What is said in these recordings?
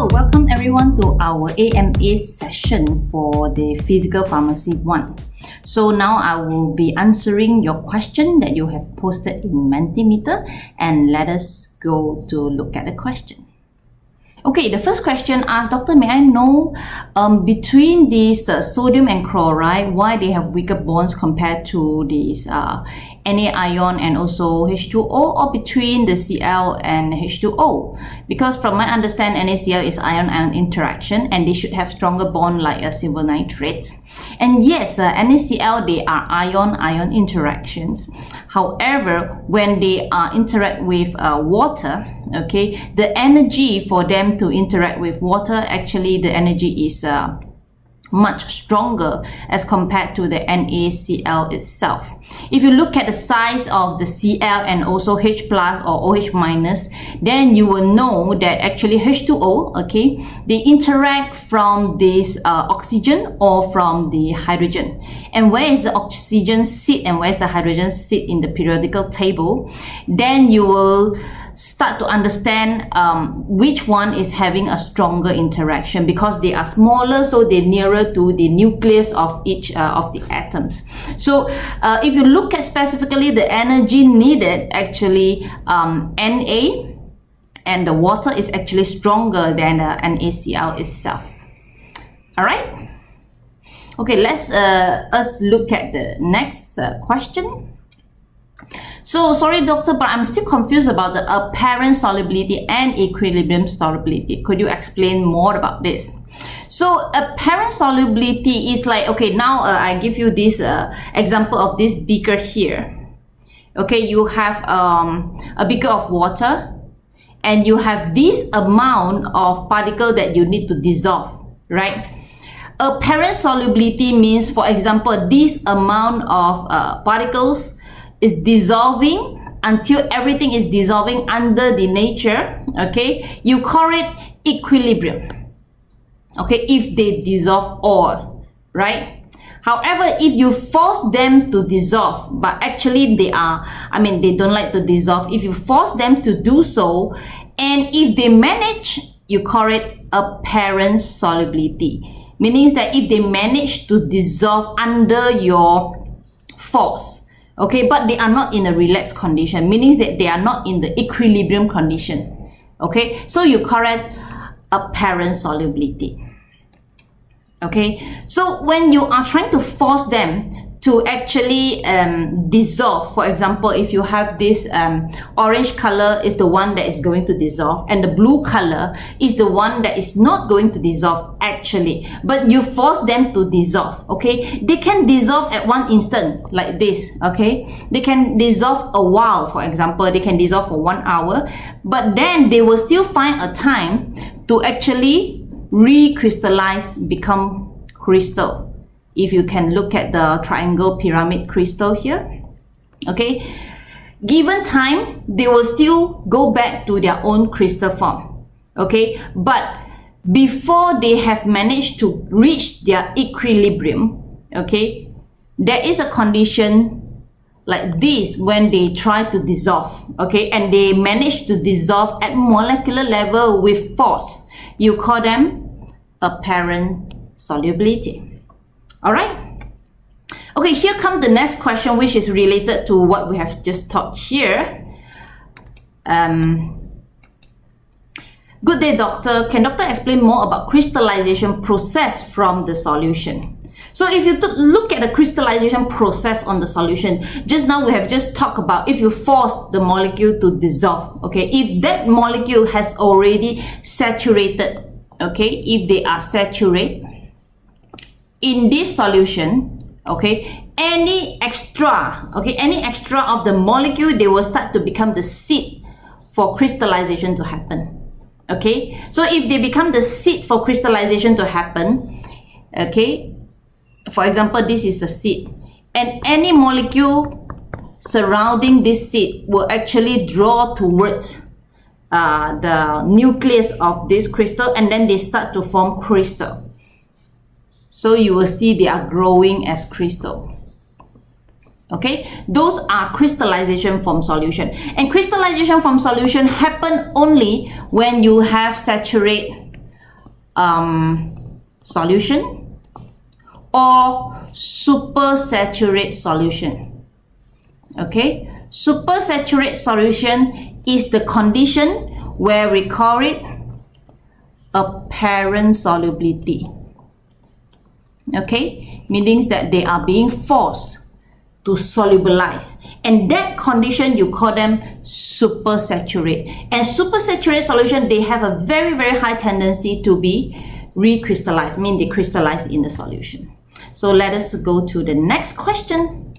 Hello, welcome everyone to our AMA session for the Physical Pharmacy 1. So now I will be answering your question that you have posted in Mentimeter, and let us go to look at the question. Okay, the first question asks, Doctor, may I know between these sodium and chloride, why they have weaker bonds compared to these Na ion and also H2O, or between the Cl and H2O? Because from my understanding, NaCl is ion-ion interaction and they should have stronger bond like a silver nitrate. And yes, NaCl, they are ion-ion interactions. However, when they interact with water, okay, the energy for them to interact with water, actually the energy is much stronger as compared to the NaCl itself. If you look at the size of the Cl and also H plus or OH minus, then you will know that actually H2O, okay, they interact from this oxygen or from the hydrogen. And where is the oxygen sit and where is the hydrogen sit in the periodical table, then you will start to understand which one is having a stronger interaction, because they are smaller, so they're nearer to the nucleus of each of the atoms. So if you look at specifically the energy needed, actually Na and the water is actually stronger than NaCl itself. All right, okay, let's us look at the next question. So sorry doctor, but I'm still confused about the apparent solubility and equilibrium solubility. Could you explain more about this? So apparent solubility is like, okay, now I give you this example of this beaker here. Okay, you have a beaker of water and you have this amount of particle that you need to dissolve, right? Apparent solubility means, for example, this amount of particles is dissolving until everything is dissolving under the nature, okay? You call it equilibrium, okay, if they dissolve all, right? However, if you force them to dissolve, but actually they are, they don't like to dissolve, if you force them to do so, and if they manage, you call it apparent solubility, meaning that if they manage to dissolve under your force, okay, but they are not in a relaxed condition, meaning that they are not in the equilibrium condition, okay, so you call it apparent solubility. Okay, so when you are trying to force them to actually dissolve, for example, if you have this orange color is the one that is going to dissolve and the blue color is the one that is not going to dissolve actually, but you force them to dissolve, okay, they can dissolve at one instant like this, okay, they can dissolve a while, for example, they can dissolve for 1 hour, but then they will still find a time to actually recrystallize, become crystal. If you can look at the triangle pyramid crystal here, okay, given time they will still go back to their own crystal form, okay, but before they have managed to reach their equilibrium, okay, there is a condition like this when they try to dissolve, okay, and they manage to dissolve at molecular level with force. You call them apparent solubility. All right, okay, here comes the next question, which is related to what we have just taught here. Good day doctor, can doctor explain more about crystallization process from the solution? So if you look at the crystallization process on the solution, just now we have just talked about if you force the molecule to dissolve, okay, if that molecule has already saturated, okay, if they are saturated in this solution, okay, any extra of the molecule, they will start to become the seed for crystallization to happen, okay. So if they become the seed for crystallization to happen, okay, for example, this is the seed, and any molecule surrounding this seed will actually draw towards the nucleus of this crystal, and then they start to form crystal. So you will see they are growing as crystal. Okay, those are crystallization from solution, and crystallization from solution happen only when you have saturated solution or supersaturate solution. Okay, supersaturate solution is the condition where we call it apparent solubility. Okay, meaning that they are being forced to solubilize, and that condition you call them supersaturate. And supersaturate solution, they have a very high tendency to be recrystallized, meaning they crystallize in the solution. So let us go to the next question.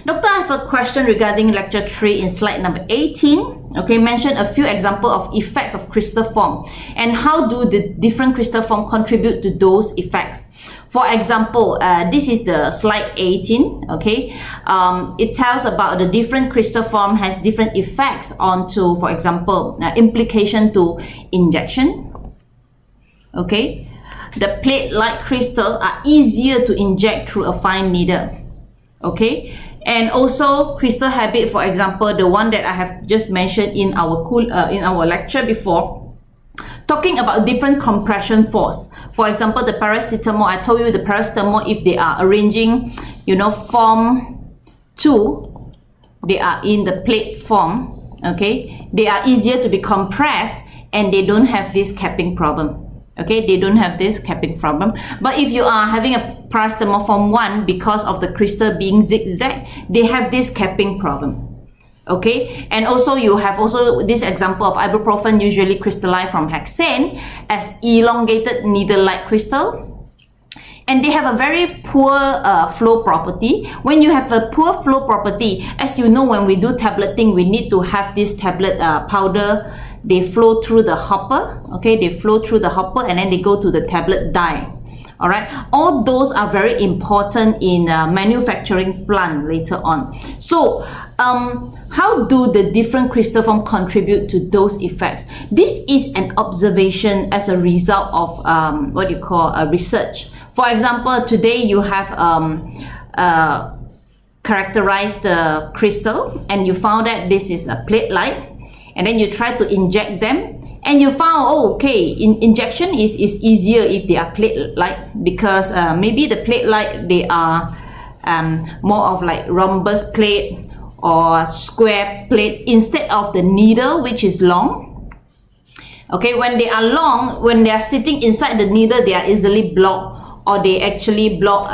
Doctor, I have a question regarding lecture 3 in slide number 18. Okay, mention a few examples of effects of crystal form and how do the different crystal form contribute to those effects. For example, this is the slide 18. Okay, it tells about the different crystal form has different effects onto, for example, implication to injection. Okay, the plate-like crystal are easier to inject through a fine needle. Okay, and also crystal habit, for example, the one that I have just mentioned in our lecture before, talking about different compression force. For example, the paracetamol, I told you the paracetamol, if they are arranging, form 2, they are in the plate form. Okay, they are easier to be compressed and they don't have this capping problem. Okay, they don't have this capping problem. But if you are having a paracetamol form 1, because of the crystal being zigzag, they have this capping problem. Okay, and also you have also this example of ibuprofen, usually crystallized from hexane as elongated needle-like crystal, and they have a very poor flow property. When you have a poor flow property, as you know, when we do tableting, we need to have this tablet powder. They flow through the hopper. Okay, they flow through the hopper and then they go to the tablet die. All right, all those are very important in manufacturing plant later on. So how do the different crystal form contribute to those effects? This is an observation as a result of what you call a research. For example, today you have characterized the crystal and you found that this is a plate-like, and then you try to inject them and you found, oh, okay, injection is easier if they are plate-like, because maybe the plate-like, they are more of like rhombus plate or square plate instead of the needle, which is long. Okay, when they are long, when they are sitting inside the needle, they are easily blocked, or they actually block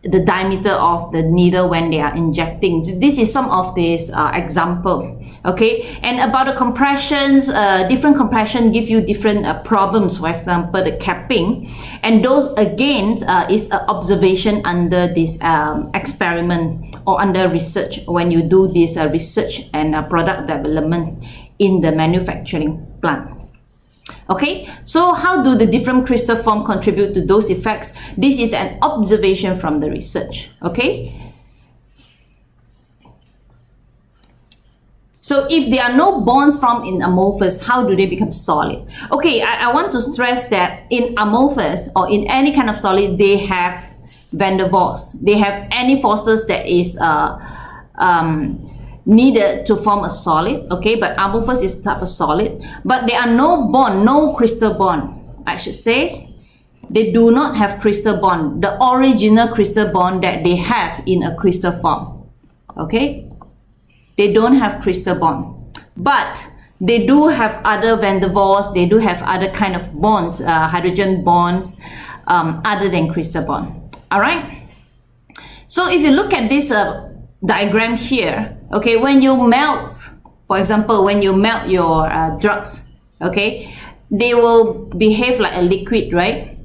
the diameter of the needle when they are injecting. This is some of this example. Okay, and about the compressions, different compression give you different problems. For example, the capping, and those again is an observation under this experiment or under research when you do this research and product development in the manufacturing plant. Okay, so how do the different crystal form contribute to those effects? This is an observation from the research. Okay, so if there are no bonds formed in amorphous, how do they become solid? Okay, I want to stress that in amorphous or in any kind of solid, they have van der Waals. They have any forces that is needed to form a solid. Okay, but amorphous is a type of solid, but there are no bond, no crystal bond, I should say. They do not have crystal bond, the original crystal bond that they have in a crystal form. Okay, they don't have crystal bond, but they do have other van der Waals. They do have other kind of bonds, hydrogen bonds, other than crystal bond. All right, so if you look at this diagram here, okay, when you melt, for example, when you melt your drugs, okay, they will behave like a liquid, right?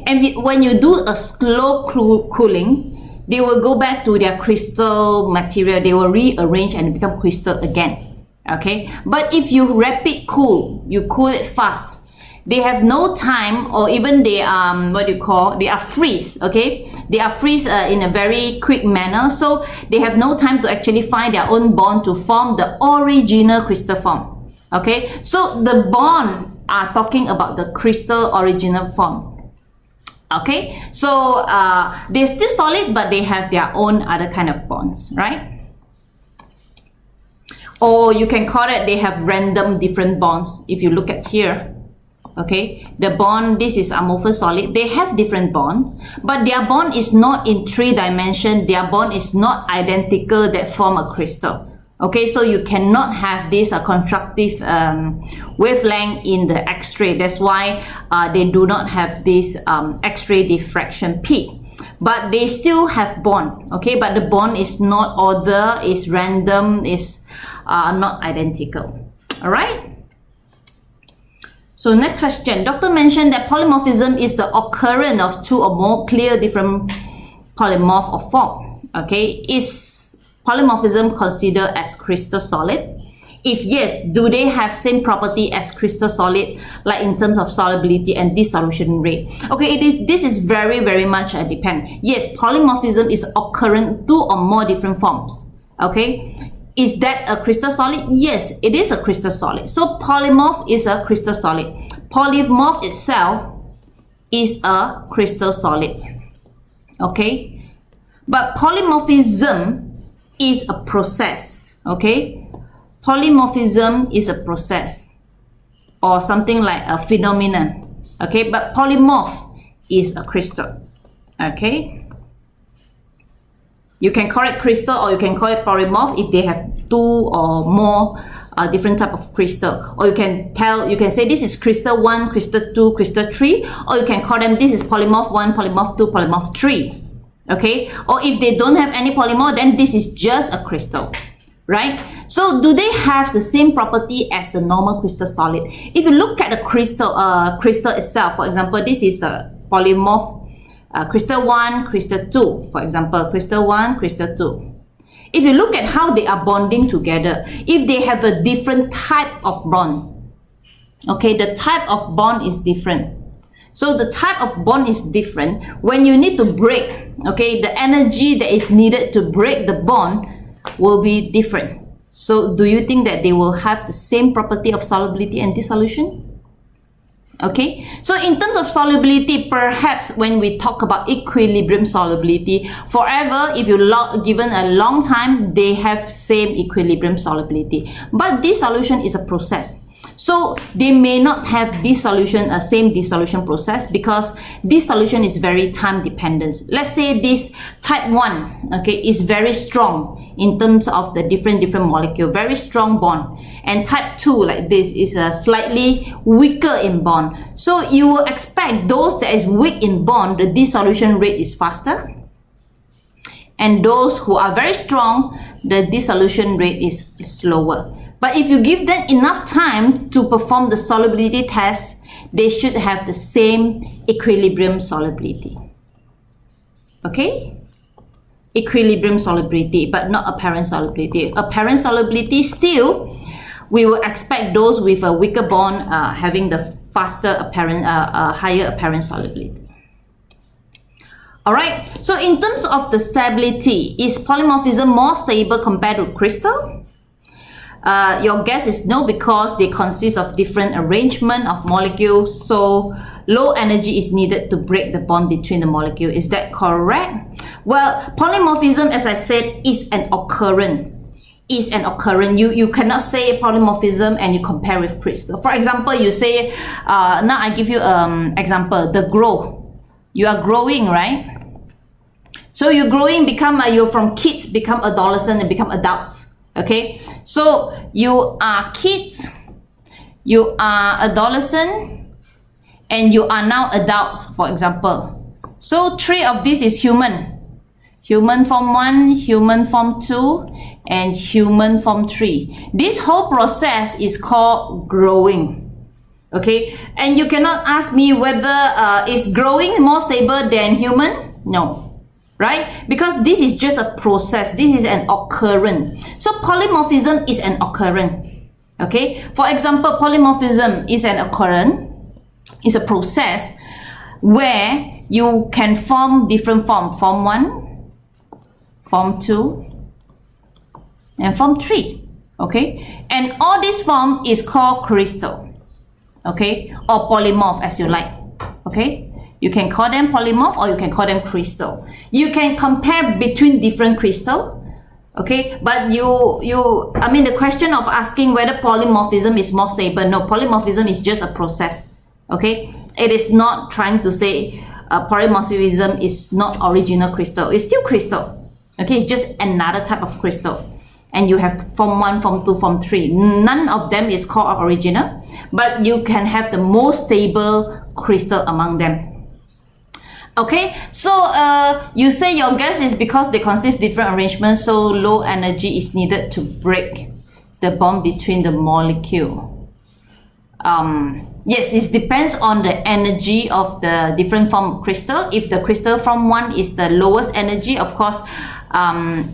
And when you do a slow cooling, they will go back to their crystal material. They will rearrange and become crystal again. Okay, but if you rapid cool, you cool it fast, they have no time, or even they they are freeze. Okay, they are freeze in a very quick manner, so they have no time to actually find their own bond to form the original crystal form. Okay, so the bond are talking about the crystal original form. Okay, so they're still solid, but they have their own other kind of bonds, right? Or you can call it they have random different bonds. If you look at here, okay, the bond, this is amorphous solid, they have different bond, but their bond is not in 3 dimension, their bond is not identical that form a crystal. Okay, so you cannot have this constructive wavelength in the X-ray. That's why they do not have this X-ray diffraction peak. But they still have bond, okay, but the bond is not order, is random, is not identical. All right. So next question, doctor mentioned that polymorphism is the occurrence of 2 or more clear different polymorph or form. Okay, is polymorphism considered as crystal solid? If yes, do they have same property as crystal solid, like in terms of solubility and dissolution rate? Okay, this is very much depend. Yes, polymorphism is occurring 2 or more different forms. Okay, is that a crystal solid? Yes, it is a crystal solid. So polymorph is a crystal solid. Polymorph itself is a crystal solid. Okay, but polymorphism is a process. Okay, polymorphism is a process or something like a phenomenon. Okay, but polymorph is a crystal. Okay, you can call it crystal or you can call it polymorph if they have 2 or more different type of crystal, or you can say this is crystal 1, crystal 2, crystal 3, or you can call them this is polymorph 1, polymorph 2, polymorph 3. Okay, or if they don't have any polymorph, then this is just a crystal, right? So do they have the same property as the normal crystal solid? If you look at the crystal itself, for example, this is the polymorph crystal 1, crystal 2, for example, crystal 1, crystal 2. If you look at how they are bonding together, if they have a different type of bond, okay, the type of bond is different. So the type of bond is different. When you need to break, okay, the energy that is needed to break the bond will be different. So do you think that they will have the same property of solubility and dissolution? Okay, so in terms of solubility, perhaps when we talk about equilibrium solubility, forever, if you given a long time, they have same equilibrium solubility. But dissolution is a process. So they may not have dissolution, same dissolution process, because dissolution is very time dependent. Let's say this type 1, okay, is very strong in terms of the different molecule, very strong bond. And type 2, like this, is slightly weaker in bond. So you will expect those that is weak in bond, the dissolution rate is faster. And those who are very strong, the dissolution rate is slower. But if you give them enough time to perform the solubility test, they should have the same equilibrium solubility. Okay? Equilibrium solubility, but not apparent solubility. Apparent solubility, still, we will expect those with a weaker bond having the faster apparent, higher apparent solubility. Alright, so in terms of the stability, is polymorphism more stable compared to crystal? Your guess is no, because they consist of different arrangement of molecules, so low energy is needed to break the bond between the molecule. Is that correct? Well, polymorphism, as I said, is an occurrence. You cannot say polymorphism and you compare with crystal. For example, you say, now I give you example, the growth. You are growing, right? So you're growing, you're from kids, become adolescent and become adults. Okay, so you are kids, you are adolescent, and you are now adults, for example. So 3 of this is human. Human form 1, human form 2, and human form 3. This whole process is called growing. Okay, and you cannot ask me whether is growing more stable than human? No. Right? Because this is just a process. This is an occurrence. So polymorphism is an occurrence. Okay? For example, polymorphism is an occurrence. It's a process where you can form different forms. Form 1, form 2, and form 3. Okay? And all this form is called crystal. Okay? Or polymorph, as you like. Okay? You can call them polymorph or you can call them crystal. You can compare between different crystal, okay? But the question of asking whether polymorphism is more stable, no, polymorphism is just a process, Okay, it is not trying to say polymorphism is not original crystal. It's still crystal. Okay, it's just another type of crystal. And you have form 1, form 2, form 3. None of them is called original, but you can have the most stable crystal among them. Okay, so you say your guess is because they consist different arrangements, so low energy is needed to break the bond between the molecule. Yes, it depends on the energy of the different form of crystal. If the crystal form 1 is the lowest energy, of course,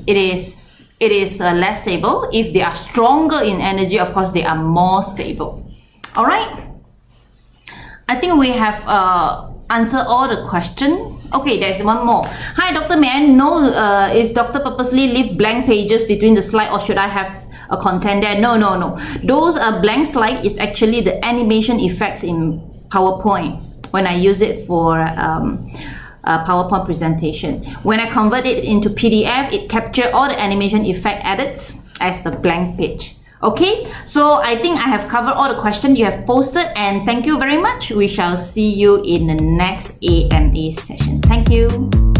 it is less stable. If they are stronger in energy, of course, they are more stable. All right. I think we have answered all the questions. Okay, there's one more. Hi, doctor. May I know, is doctor purposely leave blank pages between the slide, or should I have a content there? No. Those blank slide is actually the animation effects in PowerPoint when I use it for PowerPoint presentation. When I convert it into PDF, it captures all the animation effect edits as the blank page. Okay, so I think I have covered all the questions you have posted, and thank you very much. We shall see you in the next AMA session. Thank you.